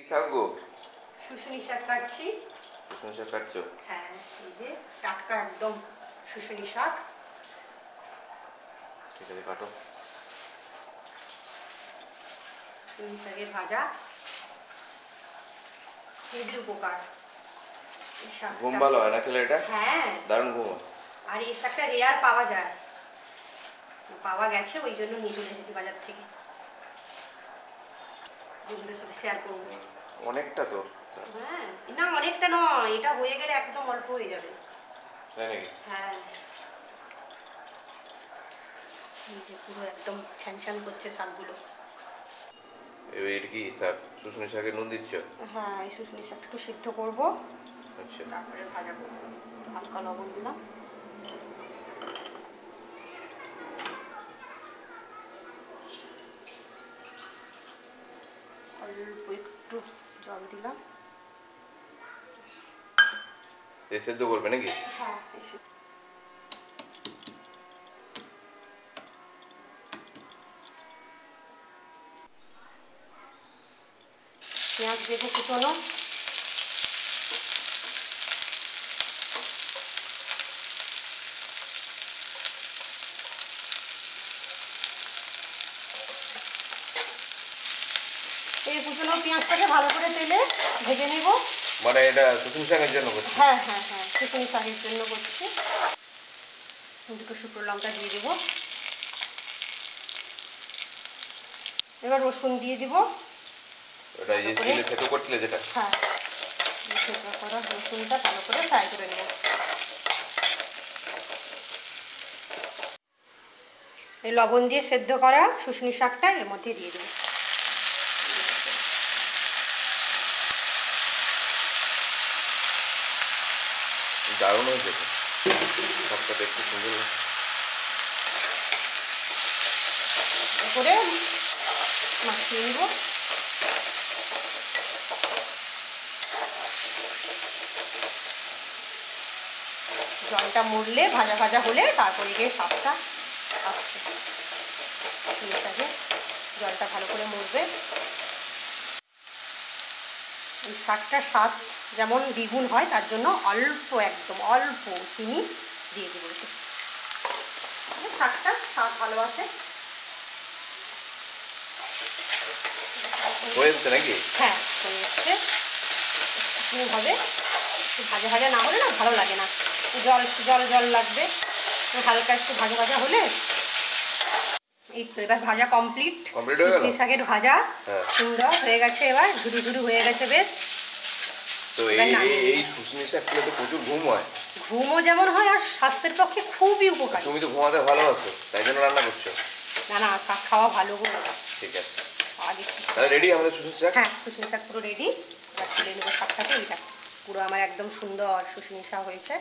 শাক গো? শুশুনি শাক কাটছি। শুশুনি শাক কাটছো? হ্যাঁ, এই যে টাটকা একদম শুশুনি শাক। ঠিক আছে, কাটো। শুশুনি শাকের ভাজা হেভি উপকার। ঘুম ভালো হয় না খেলে এটা? হ্যাঁ, দারুণ ঘুম হয়। আর এই শাকটা রেয়ার পাওয়া যায়, পাওয়া গেছে, ওই জন্য নিয়ে চলে এসেছি বাজার থেকে। বন্ধুদের সাথে শেয়ার করবো। অনেকটা তো। হ্যাঁ, না অনেকটা নয়, এটা হয়ে গেলে একদম অল্প হয়ে যাবে। তাই নাকি? হ্যাঁ, এই যে পুরো একদম ছ্যান করছে শাকগুলো। এর কি শাক? শুশুনি শাকে নুন দিচ্ছ? হ্যাঁ, এই শুশুনি শাকটা একটু সিদ্ধ করবো, আচ্ছা। তারপরে ভাজা করবো। হালকা লবণ দিলাম। অল্প একটু জল দিলাম। সেদ্ধ করবে নাকি? হ্যাঁ, পেঁয়াজ দেবো কুচনো। এই কুচনো পেঁয়াজটাকে ভালো করে তেলে ভেজে নেব। মানে এটা শুশুনি শাকের জন্য করছি? হ্যাঁ হ্যাঁ হ্যাঁ, শুশুনি শাকের জন্য করছি। দুটো শুকনো লঙ্কা দিয়ে দেবো। এবার রসুন দিয়ে দিব। ওটা এই যে তেলে থেতো করছিলে যেটা? হ্যাঁ, থেতো করা রসুনটা ভালো করে ফ্রাই করে নেব। এই লবণ দিয়ে সেদ্ধ করা শুশুনি শাকটা এর মধ্যে দিয়ে দেবো। দারুণ হয়েছে শাকটা, দেখতে সুন্দর করে মাখিয়ে নেব। জলটা মরলে, ভাজা ভাজা হলে তারপরে গিয়ে শাকটা আসছে। জলটা ভালো করে মরবে। এই শাকটার স্বাদ যেমন দ্বিগুণ হয়, তার জন্য অল্প, একদম অল্প চিনি দিয়ে দেবো। শাকটা স্বাদ ভালো আছে। হয়ে যাচ্ছে নাকি? হ্যাঁ, হয়ে যাচ্ছে। হবে, ভাজা ভাজা না হলে না ভালো লাগে না, জল জল জল লাগবে। হালকা একটু ভাজা ভাজা হলে। এই তো এবার ভাজা কমপ্লিট। শুশুনি শাকের ভাজা সুন্দর হয়ে গেছে, এবার ঝুরু ঝুরু হয়ে গেছে বেশ। তো এই শুশুনি শাক খেলে তো প্রচুর ঘুম হয়। ঘুমও যেমন হয়, আর স্বাস্থ্যের পক্ষে খুবই উপকারী। তুমি তো ঘুমাতে ভালোবাসো, তাই জন্য রান্না করছো। না না, শাক খাওয়া ভালো গো। ঠিক আছে, তাহলে রেডি আমাদের শুশুনি শাক? হ্যাঁ, শুশুনি শাক পুরো রেডি। এবার তুলে নেবো শাকটাকে। এইটা পুরো আমার একদম সুন্দর শুশুনি শাক হয়েছে।